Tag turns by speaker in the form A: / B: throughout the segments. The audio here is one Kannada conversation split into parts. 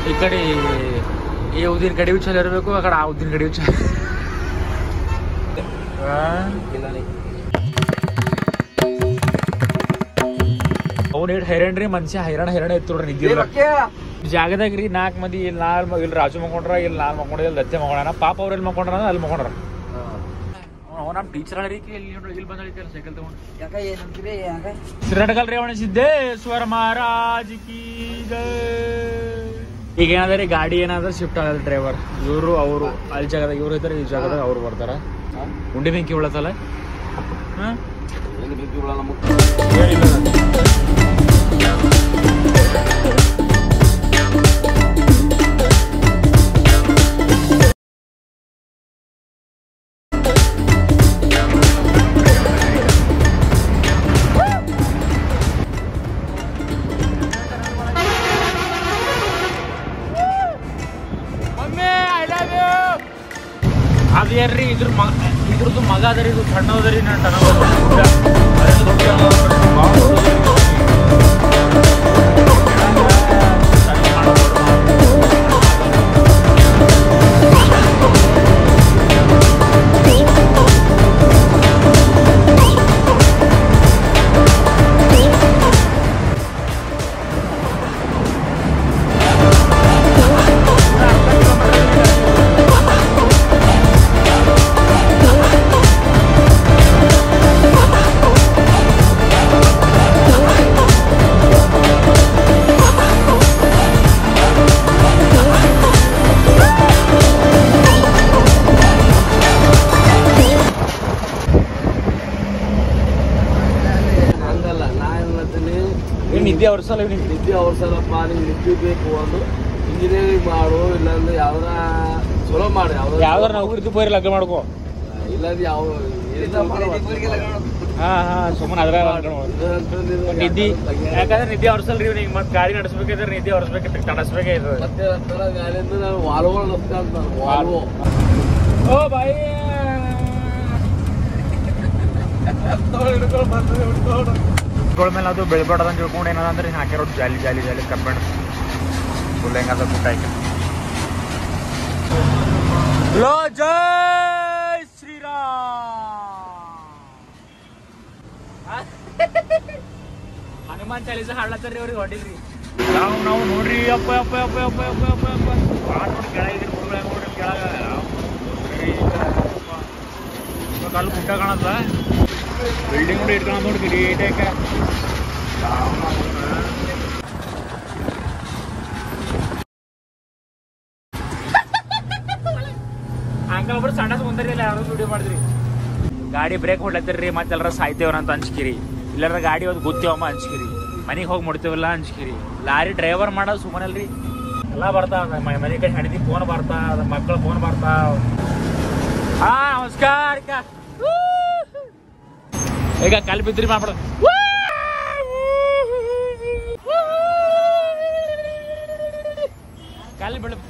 A: ಈ ಕಡೆ ಈ ಉದ್ದಿನ ಕಡಿಯು ಚಲೋ ಇರಬೇಕು, ಆ ಕಡೆ ಆ ಉದ್ದಿನ ಕಡಿಯು ಚಲೋ. ಅವ್ನು ಹೈರಾಣ ರೀ ಮನುಷ್ಯ, ಹೈರಾಣ ಇತ್ತು ನಿದ್ದೆ ಜಾಗದಾಗ ರೀ. 4 ಮಂದಿ ಇಲ್ಲಿ ರಾಜು ಮಕ್ಕೊಂಡ್ರ, ಇಲ್ಲಿ 4 ಮಕ್ಕೊಂಡ್ರ, ಇಲ್ಲಿ ದತ್ತೆ ಮಕ್ಕೊಂಡ. ಪಾಪ ಅವ್ರು ಎಲ್ಲಿ ಮಕ್ಕೊಂಡ್ರ ಅಲ್ಲಿ ಮಕ್ಕೊಂಡ್ರ. ನಮ್ಮ ಟೀಚರ್ ಅಳೀಕೆ ಇಲ್ಲಿ ಬಂದಳಿಕೆ ಸೈಕಲ್ ತಗೊಂಡು. ಶ್ರೀನಟಕಲ್ ರೇವಣ ಸಿದ್ದೇಶ್ವರ ಮಹಾರಾಜ್ ಕಿ ಈಗ ಏನಾದ್ರೆ ಗಾಡಿ ಏನಾದ್ರೆ ಶಿಫ್ಟ್ ಆಗಲ್ಲ ಡ್ರೈವರ್. ಇವರು ಅವರು ಅಲ್ಲಿ ಜಾಗದಾಗ ಇವ್ರು ಇರ್ತಾರೆ, ಈ ಜಾಗದಾಗ ಅವ್ರು ಬರ್ತಾರ. ಉಂಡಿ ಬೆಂಕಿ ಉಳತ್ತಲ್ಲ. ಅದೇರ್ರಿ ಇದ್ರದ್ದು ಮಗ ಅದರಿ, ಇದು ಸಣ್ಣ ಅದರಿ. ನಿದ್ದೆ ಅವ್ರಸಲ್ಲಪ್ಪ. ನಿಮ್ಗೆ ನಿದ್ದೆ ಬೇಕು ಒಂದು ಇಂಜಿನಿಯರಿಂಗ್ ಮಾಡು, ಇಲ್ಲಾಂದ್ರೆ ಯಾವ್ದಾರ ಚಲೋ ಮಾಡಿ, ಯಾವ್ದಾರ ನೌಕರಿ ಬೋರಿ ಲಗ್ನ ಮಾಡ್ಕೋ, ಇಲ್ಲಾಂದ್ರೆ ಯಾವ ಸುಮ್ಮನೆ ಅದ್ರ ನಿದ್ದೆ. ಯಾಕಂದ್ರೆ ನಿದ್ದೆ ಅವ್ರಸಲ್ರಿ ಈಗ ಮತ್ತೆ ಗಾಡಿ ನಡೆಸ್ಬೇಕಿದ್ರೆ ನಿದ್ದೆ ಅವ್ರಸ್ಬೇಕಿತ್ತು, ತಡಸ್ಬೇಕೇ ಇದು. ಮತ್ತೆ ಗಾಡಿಯಿಂದ ನಾವು ವಾಲ್ವೋ ನಡೆಸ್ತಾ ಅಂತ ವಾಲ್ವೋ. ಓ ಬಾಯಿ ಮೇಲೆ ಅದು ಬೆಳಿಬಾರ್ದು ಅಂತ ತಿಳ್ಕೊಂಡು ಏನಂದ್ರೆ ಹಾಕಿರೋದು ಜಾಲಿ ಜಾಲಿ ಜಾಲಿ ಕಬ್ಬಣ ಫುಲ್ ಹೆಂಗದ ಪುಟ್ಟ ಆಯ್ಕೆ. ಲೋ ಜೈ ಶ್ರೀರಾಮ್ ಹನುಮಾನ್ ಚಾಲೀಸ ಹಾಡ್ಲತ್ತಾರ್ರಿ ಅವ್ರಿಗೆ ಹೊಡಿದ್ರಿ. ನಾವು ನೋಡ್ರಿ ಅಪ್ಪ ಅಪ್ಪ ಅಪ್ಪ ಅಪ್ಪ ಅಪ್ಪ ಅಪ್ಪ ಅಪ್ಪ ನೋಡಿ ಕೆಳಗಿದ್ರಿ ನೋಡ್ರಿ ಕೆಳಗ ಕಲ್ಲು ಪುಟ್ಟ ಕಾಣತ್ತ. ಬಿಲ್ಡಿಂಗ್ ನೋಡಿ ಇಟ್ಕೊಳ ನೋಡಿ ರೇಟಾಕ ಅಂಕಲ್ ಒಬ್ರು ಸಣ್ಣ ಮುಂದರಿ ಯಾರು ವಿಡಿಯೋ ಮಾಡಿದ್ರಿ. ಗಾಡಿ ಬ್ರೇಕ್ ಹೊಡ್ಲತ್ತಿರ್ರಿ, ಮತ್ತೆಲ್ಲರ ಸಾಯ್ತೇವ್ರ ಅಂತ ಹಂಚ್ಕಿರಿ, ಇಲ್ಲಾರ ಗಾಡಿ ಹೋದ್ ಗೊತ್ತೇವಮ್ಮ ಹಂಚ್ಕಿರಿ, ಮನೆಗೆ ಹೋಗಿ ಮುಡ್ತೇವಲ್ಲ ಹಂಚ್ಕಿರಿ. ಲಾರಿ ಡ್ರೈವರ್ ಮಾಡೋದು ಸುಮ್ಮನಲ್ರಿ, ಎಲ್ಲ ಬರ್ತಾವ. ಮನೆ ಕಡೆ ಹೆಂಡತಿ ಫೋನ್ ಬರ್ತಾ, ಮಕ್ಕಳ ಫೋನ್ ಬರ್ತಾ. ಹಾ ನಮಸ್ಕಾರ. ಈಗ ಕಲ್ ಬಿದ್ರಿ ಮಾಡ್ಬಿಡ,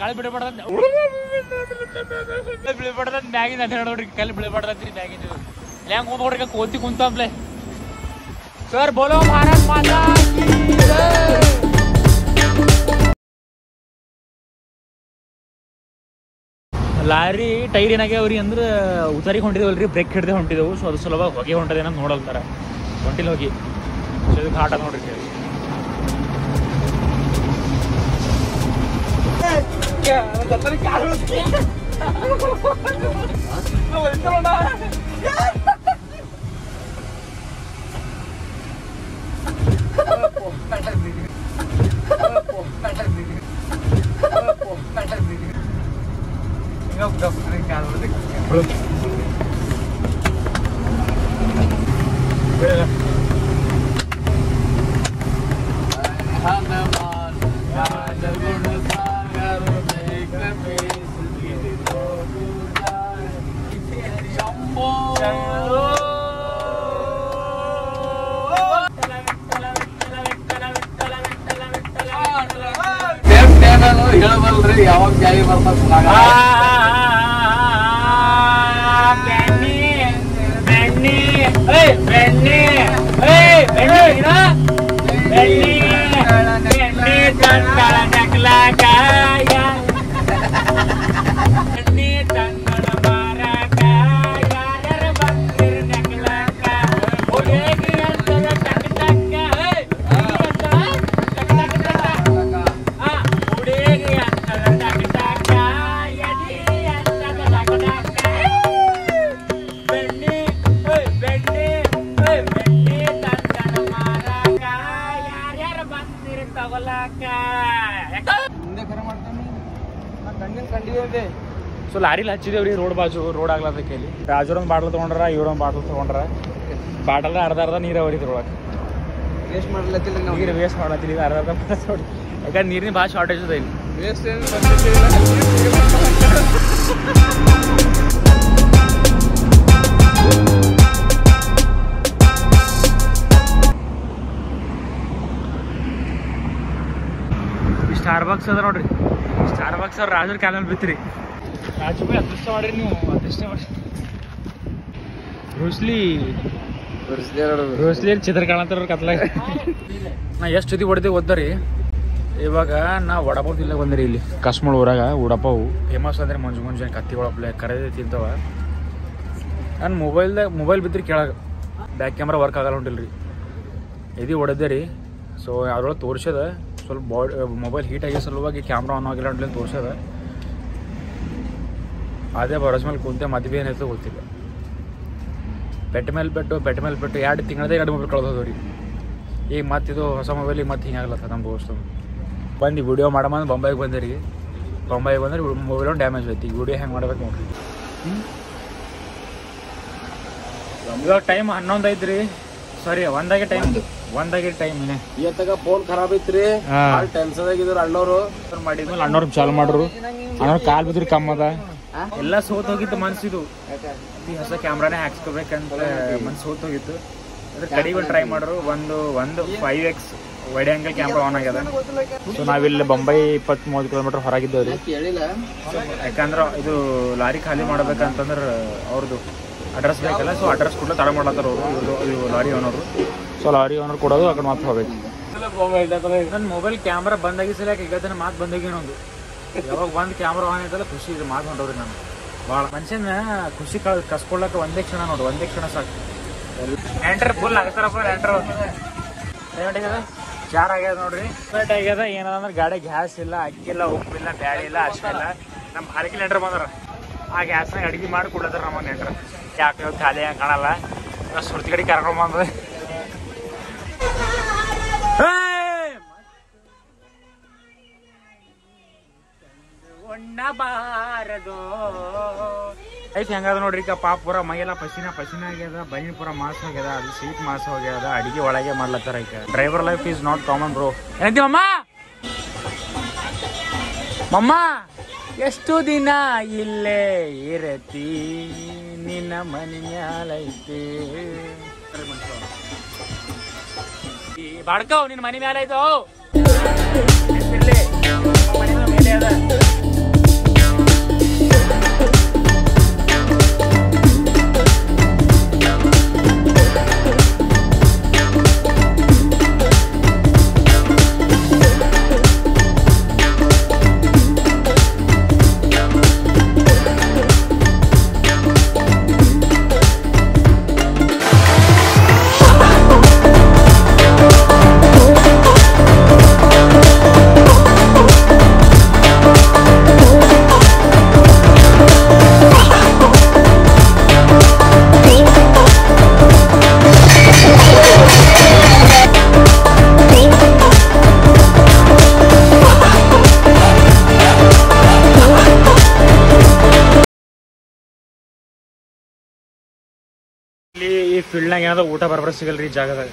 A: ಕಲ್ ಬಿಡಬಾರ್ದಂತ ಬಿಡಬಾರ್ದಂತ ಮ್ಯಾಗಿಂದ ಅಂತ ನೋಡ್ರಿ. ಕಲ್ ಬಿಡಬಾರ್ದಂತ್ರಿ ಮ್ಯಾಗಿಂದ. ಹೆಂಗ್ ಹೋಗ್ರಿ ಕೋತಿ ಕುಂತಂಬ್ಲೆ. ಸರ್ ಬೋಲೋ ಭಾರತ್ ಮಾತಾ ಕೀ ಜೈ. ಲಾರಿ ಟೈರ್ ಏನಾಗ್ಯಾವ್ರಿ ಅಂದ್ರೆ ಉತ್ತಾರಿಗೆ ಹೊಂಟಿದೇವಲ್ರಿ, ಬ್ರೇಕ್ ಹಿಡ್ದೆ ಹೊಂಟಿದೆವು. ಸೊ ಅದು ಸುಲಭ ಹೊಗೆ ಹೊಂಟದೇನ ನೋಡಲ್ತಾರ, ಹೊಂಟಿಲ್ಲ ಹೋಗಿ. ಸೊ ಇದಕ್ಕೆ ಹಾಟ ನೋಡ್ರಿ ಹೇಳಬಲ್ರಿ ಯಾವಾಗ ಜಾರಿ ಬರ್ತಾರೆ. ಬೆಣ್ಣೆ ಸೊ ಲಾರಿಲಿ ಹಚ್ಚಿದೇವ್ರಿ ರೋಡ್ ಬಾಜು ರೋಡ್ ಆಗ್ಲತ್ತಕ್ಕೆ ಇಲ್ಲಿ ರಾಜೂರೊಂದು ಬಾಟ್ಲ್ ತೊಗೊಂಡ್ರ ಇವ್ರೊಂದು ಬಾಟ್ಲ್ ತೊಗೊಂಡ್ರ ಬಾಟಲ್ ಅರ್ಧ ನೀರು ಅವರಿ ಇದ್ರೊಳಗೆ
B: ವೇಸ್ಟ್ ಮಾಡ್ಲತ್ತಿಲ್ಲ
A: ನೀರು ವೇಸ್ಟ್ ಮಾಡ್ಲತ್ತಿಲ್ಲ ಅರ್ಧ ನೋಡಿ ಯಾಕಂದ್ರೆ ನೀರಿನ ಭಾಳ ಶಾರ್ಟೇಜ್ ಅದ ಇಲ್ಲಿ
B: ವೇಸ್ಟ್
A: ಸ್ಟಾರ್ ಬಾಕ್ಸ್ ಅದ ನೋಡ್ರಿ ಸ್ಟಾರ್ ಬಾಕ್ಸ್ ಅವ್ರ ರಾಜೂರ್ ಕ್ಯಾನಲ್ ಬಿತ್ರಿ ರಾಜು ಬೈ ಅದೃಷ್ಟ ಮಾಡ್ರಿ ನೀವು ಅದೃಷ್ಟ ಮಾಡ್ರಿ ರೋಸ್ಲಿ ಚಿತ್ರ ಕಾಣತ್ತಾರ ಕತ್ಲಾಗ ನಾ ಎಷ್ಟು ಜೊತೆ ಹೊಡೆದೇ ಓದ್ತಾರಿ ಇವಾಗ ನಾ ವಡಪಾವ್ ತಿನ್ಲಕ್ಕೆ ಬಂದಿರಿ ಇಲ್ಲಿ ಕಸ್ಮೂಳ್ ಊರಾಗ ವಡಪಾವು ಫೇಮಸ್ ಅಂದ್ರೆ ಮುಂಜಾನೆ ಕತ್ತಿಗಳಪ್ಲೆ ಕರೆದಿ ತಿಂತವ ನಾನು ಮೊಬೈಲ್ ಬಿದ್ರಿ ಕೆಳಗ ಬ್ಯಾಕ್ ಕ್ಯಾಮ್ರಾ ವರ್ಕ್ ಆಗಲ್ಲ ಹೊಂಟಿಲ್ರಿ ಇದು ಹೊಡೆದೇ ರೀ ಸೊ ಅದ್ರೊಳಗೆ ತೋರ್ಸದ ಸ್ವಲ್ಪ ಮೊಬೈಲ್ ಹೀಟ್ ಆಗಿ ಸಲುವಾಗಿ ಕ್ಯಾಮ್ರಾ ಆನ್ ಆಗಿಲ್ಲ ಅಂತ ತೋರ್ಸದ ಅದೇ ಬರೋಸ್ ಮೇಲೆ ಕುಂತೆ ಮದುವೆ ಏನಾಯ್ತು ಗೊತ್ತಿಲ್ಲ ಬೆಟ್ಟ ಮೇಲೆ ಬಿಟ್ಟು 2 ತಿಂಗಳದೇ 2 ಮೊಬೈಲ್ ಕಳೆದೋದ್ರಿ ಈಗ ಮತ್ತಿದು ಹೊಸ ಮೊಬೈಲಿಗೆ ಮತ್ತೆ ಹಿಂಗಾಗ್ಲತ್ತ ನಮ್ಮ ದೋಸ್ತು ಬಂದು ವಿಡಿಯೋ ಮಾಡಮ್ಮ ಬೊಂಬೈಗೆ ಬಂದಿರಿ ಬಂದ್ರೆ ಮೊಬೈಲ್ ಒಂದು ಡ್ಯಾಮೇಜ್ ಐತಿ ಈಗ ವಿಡಿಯೋ ಹೆಂಗೆ ಮಾಡ್ಬೇಕು ನೋಡ್ರಿ ಇವಾಗ ಟೈಮ್ 11 ಐತ್ರಿ ಸಾರಿ ಒಂದಾಗೆ ಟೈಮ್
B: ಇವತ್ತಾಗ ಫೋನ್ ಖರಾಬ್ ಐತ್ರಿ ಟೆನ್ಷನ್ ಆಗಿದ್ರು ಅಣ್ಣವ್ರು
A: ಮಾಡಿದ್ಮೇಲೆ ಅಣ್ಣವ್ರು ಚಾಲು ಮಾಡ್ರು ಅಣ್ಣವ್ರು ಕಾಲ್ ಬಿದ್ರಿ ಕಮ್ಮದ ಎಲ್ಲ ಸೋತ್ ಹೋಗಿತ್ತು ಮನ್ಸಿದು ಈ ಹೊಸ ಕ್ಯಾಮ್ರಾನೇ ಹಾಕ್ಸ್ಕೋಬೇಕಂತ ಮನ್ಸು ಸೋತ್ ಹೋಗಿತ್ತು ಅದ್ರ ಕಡಿಗೆ ಟ್ರೈ ಮಾಡ್ರು ಒಂದು 5x wide angle camera on ಆಗ್ಯದ ಸೊ ನಾವಿಲ್ಲಿ ಬೊಂಬೈ 20-30 ಕಿಲೋಮೀಟರ್ ಹೊರಗಿದ್ದೇವ್ರಿ ಯಾಕಂದ್ರೆ ಇದು ಲಾರಿ ಖಾಲಿ ಮಾಡ್ಬೇಕಂತಂದ್ರೆ ಅವ್ರದ್ದು ಅಡ್ರೆಸ್ ಬೇಕಲ್ಲ ಸೊ ಅಡ್ರೆಸ್ ಕೂಡ ತಡ ಮಾಡ್ಲತ್ತಾರ ಅವರು lorry owner so lorry owner ಕೊಡೋದು ಆ ಕಡೆ ಮಾತ್ರ ಹೋಗ್ಬೇಕು ನನ್ನ ಮೊಬೈಲ್ ಕ್ಯಾಮ್ರಾ ಬಂದಾಗಿ ಸಲ ಈಗ ಮಾತು ಬಂದಾಗಿ ಏನೊಂದು ಯಾವಾಗ ಬಂದು ಕ್ಯಾಮ್ರಾ ಆನ್ ಆಯ್ತಲ್ಲ ಖುಷಿ ಇದೆ ಮಾತು ಹೊಂಟವ್ರಿ ನಾನು ಭಾಳ ಮನುಷ್ಯನ ಖುಷಿ ಕಸ್ಕೊಳ್ಳಕ್ಕೆ ಒಂದೇ ಕ್ಷಣ ನೋಡ್ರಿ ಒಂದೇ ಕ್ಷಣ ಸಾಕು ಎಂಟ್ರ್ ಫುಲ್ ಆಗ್ತಾರಪ್ಪ ಎಂಟ್ರ್ ಆಗ್ಯದ 4 ಆಗ್ಯದ ನೋಡ್ರಿ ಆಗ್ಯದ ಏನಂದ್ರೆ ಗಾಡಿ ಗ್ಯಾಸ್ ಇಲ್ಲ ಅಕ್ಕಿಲ್ಲ ಉಪ್ಪಿಲ್ಲ ಬ್ಯಾಳಿ ಇಲ್ಲ ಅಷ್ಟಿಲ್ಲ ನಮ್ಮ ಭಾರಕಿ ನೆಂಟ್ರ್ ಬಂದಾರ ಆ ಗ್ಯಾಸ್ನಾಗ ಅಡುಗೆ ಮಾಡಿ ಕೊಡ್ಲತ್ತಾರ ನಮಗೆ ನೆಂಟ್ರ ಯಾಕೆ ಖಾಲಿ ಹಂಗೆ ಕಾಣಲ್ಲ ಸುರ್ತಿ ಕಡೆ ಕರ್ಕೊಂಡು ಬಂದ್ರೆ ಬಾರದು ಐತಿ ಹೆಂಗದ ನೋಡ್ರಿ ಈಗ ಪಾಪ ಪೂರ ಮೈಯೆಲ್ಲ ಪಸಿನ ಆಗ್ಯದ ಬೈನ್ ಪೂರ ಮಾಸ ಹೋಗ್ಯದ ಅದು ಸೀಟ್ ಮಾಸ ಹೋಗ್ಯದ ಅಡಿಗೆ ಒಳಗೆ ಮಾಡ್ಲತ್ತಾರ ಈಗ driver life is not common bro ಏನಂತೀವಿ ಮಮ್ಮ ಎಷ್ಟು ದಿನ ಇಲ್ಲೇ ಇರತಿ ನಿನ್ನ ಮನೆ ಮ್ಯಾಲೈತಿ ಬಾಡ್ಕವ್ ನಿನ್ನ ಮನೆ ಮ್ಯಾಲೈತೋ ಮನೆ ಮೇಲೆ ಅದ ಈ ಫೀಲ್ಡ್ನಾಗ ಏನಾದ್ರು ಊಟ ಬರಬರ ಸಿಗಲ್ರಿ ಈ ಜಾಗದಾಗ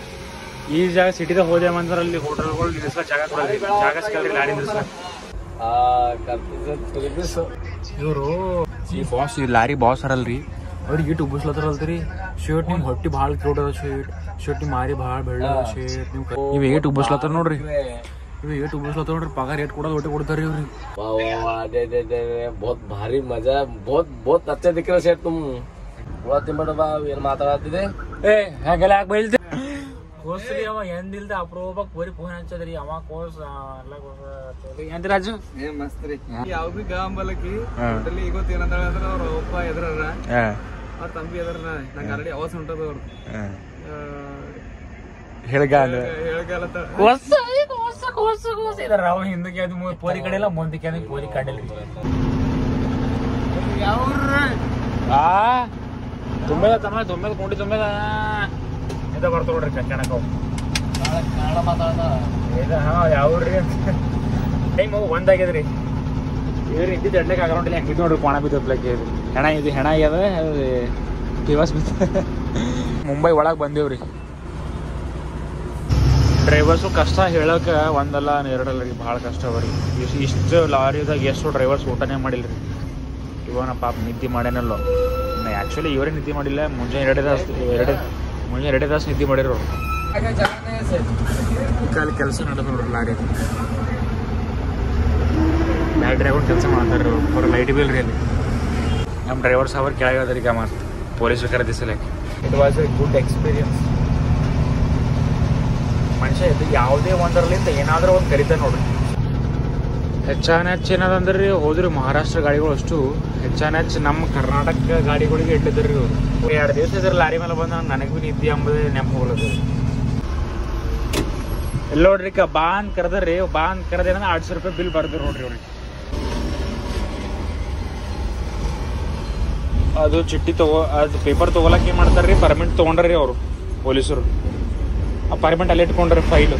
A: ಈ ಜಾಗ ಸಿಟಿದಾಗ ಹೋದೇವಂದ್ರೆ ಅಲ್ಲಿ ಹೋಟೆಲ್ಗಳು ನಿಲ್ಲಿಸ್ಲ ಜಾಗ ಕೊಡಲ್ರಿ ಜಾಗ ಸಿಗಲ್ರಿ ಲಾರಿ ನಿಲ್ಲಿಸ್ಲ ಇವರು ಈ ಬಾಸ್ ಈ ಲಾರಿ ಬಾಸ್ ಅರಲ್ರಿ ಅವ್ರಿಗೆ ಇಟ್ಟು ಉಬ್ಬಿಸ್ಲತ್ತಾರಲ್ರಿ ಶರ್ಟ್ ನಿಮ್ ಹೊಟ್ಟಿ ಭಾಳ ಕ್ಯೂಟ್ ಅದ ಶರ್ಟ್ ನಿಮ್ ಮಾರಿ ಭಾಳ ಬೆಳ್ಳ ಶರ್ಟ್ ನೀವು ಏಟ್ ಉಬ್ಬಿಸ್ಲತ್ತಾರ ನೋಡ್ರಿ ಏಟ್ ಉಬ್ಬಿಸ್ಲತ್ತಾರ ನೋಡ್ರಿ ಪಗಾರ ಏಟ್ ಕೊಡೋದು ಒಟ್ಟು ಕೊಡ್ತಾರ್ರಿ ಇವ್ರಿ
B: बहुत भारी मजा बहुत अच्छा दिख रहा सेट तुम ಏನ್ ಮಾತಾಡತ್ತಿದೆ
A: ಹೆಂಗೆಲ್ಲ ಯಾಕೆ ಬೈಲ್ತಿ ಕೋಸ್ರಿ ಅವ ಎಂದಿಲ್ದ ಅಪ್ರೂಪಕ್ ಬರೀ ಫೋನ್ ಹಚ್ಚದ್ರಿ ಅವ ಕೋಸ್ ಎಲ್ಲ ಎಂತ ರಾಜು
B: ಮಸ್ತ್ ರೀ ಯಾವ ಬಿ ಗಾಂಬಲಕಿ ಟೋಟಲಿ ಇವತ್ತು ಏನಂದ್ರೆ ಅವ್ರ ಒಪ್ಪ ಎದ್ರರ ಅವ್ರ ತಂಬಿ ಎದ್ರನ ನಂಗೆ ಆಲ್ರೆಡಿ ಅವಾಜ್ ಹೊಂಟದ ಅವ್ರು
A: ರಾವ್ ಹಿಂದಕ್ಕೆ ಅದು ಪೋರಿ ಕಡೆ ಇಲ್ಲ ಮುಂದಕ್ಕೆ ಅದಕ್ಕೆ ಪೋರಿ ಕಡೆಲ್ಲ ತುಂಬೆದ ತಮ್ಮ ತುಂಬೆದ ಕೊಂಡಿ ತುಂಬೆದ ಇದ ಬರ್ತಾವ ನೋಡ್ರಿ ಕನ್ನಡಕ
B: ಕನ್ನಡ ಮಾತಾಡ
A: ಯಾವ್ರಿ ಅಂತ ಒಂದಾಗ್ಯದ್ರಿ ಇವ್ರು ಇದ್ದಿದ್ದು ಎಡ್ಲಿಕ್ಕೆ ಆಗೋದಿಲ್ಲ ಹೆಂಗಿದ್ದು ನೋಡ್ರಿ ಕೋಣ ಬಿದ್ದಪ್ಲಕ್ಕೆ ಇದು ಹೆಣ ಇದು ಹೆಣ ಆಗ್ಯದ ದಿವಸ ಬಿದ್ದ ಮುಂಬೈ ಒಳಗೆ ಬಂದೇವ್ರಿ ಡ್ರೈವರ್ಸು ಕಷ್ಟ ಹೇಳಕ್ಕೆ ಒಂದಲ್ಲ ಎರಡಲ್ಲ ರೀ ಭಾಳ ಕಷ್ಟ ಅವ ರೀ ಇಷ್ಟು ಲಾರಿದಾಗ ಎಷ್ಟು ಡ್ರೈವರ್ಸ್ ಊಟನೇ ಮಾಡಿಲ್ಲ ರೀ ಇವನ ಪಾಪ ನಿದ್ದೆ ಮಾಡ್ಯಾನಲ್ಲ ಆ್ಯಕ್ಚುಲಿ ಇವರೇ ನಿದ್ದೆ ಮಾಡಿಲ್ಲ ಮುಂಜಾನೆ ಎರಡೇ ತಾಸು ನಿದ್ದೆ ಮಾಡಿರೋ ಅಲ್ಲಿ ಕೆಲಸ ನಡೆದ ನೋಡ್ರಿ ಲಾರಿ ಬ್ಯಾಗ್ ಡ್ರೈವರ್ ಕೆಲಸ ಮಾಡ್ತಾರೆ ಅವ್ರ ಲೈಟ್ ಬಿಲ್ ರೀ ಅಲ್ಲಿ ನಮ್ಮ ಡ್ರೈವರ್ ಸಾವ್ರ ಕೆಳಗದ್ರಿ ಈಗ ಮತ್ತು ಪೊಲೀಸರು ಕರೆದಿಸಲಕ್ಕೆ it was a good experience ಮನುಷ್ಯ ಇದು ಯಾವುದೇ ಒಂದರಲ್ಲಿಂದ ಏನಾದರೂ ಒಂದು ಕರಿತಾರೆ ನೋಡ್ರಿ ಹೆಚ್ಚು ಏನದಂದ್ರೆ ರೀ ಹೋದ್ರಿ ಮಹಾರಾಷ್ಟ್ರ ಗಾಡಿಗಳು ಅಷ್ಟು ಹೆಚ್ಚು ನಮ್ಮ ಕರ್ನಾಟಕ ಗಾಡಿಗಳಿಗೆ ಇಟ್ಟಿದ್ರಿ ಇವರು 2 ದಿವಸ ಇದ್ರ ಲಾರಿ ಮೇಲೆ ಬಂದ ನನಗೆ ಭೀ ನಿದ್ದೆ ಅಂಬುದೇ ನೆನಪು ಹೋಗ್ಲದ ಎಲ್ಲ ನೋಡ್ರಿ ಬಾ ಅಂತ ಕರೆದ್ರಿ ಬಾ ಅಂತ ಕರೆದೇನ 800 ರೂಪಾಯಿ ಬಿಲ್ ಬರ್ದ್ರು ನೋಡ್ರಿ ಅವ್ರಿಗೆ ಅದು ಚಿಟ್ಟಿ ಅದು ಪೇಪರ್ ತೊಗೊಳಕ್ಕೆ ಏನು ಮಾಡ್ತಾರೆ ರೀ ಪರ್ಮಿಟ್ ತೊಗೊಂಡ್ರಿ ಅವರು ಪೊಲೀಸರು ಆ ಪರ್ಮಿಟ್ ಅಲ್ಲಿ ಇಟ್ಕೊಂಡ್ರಿ ಫೈಲು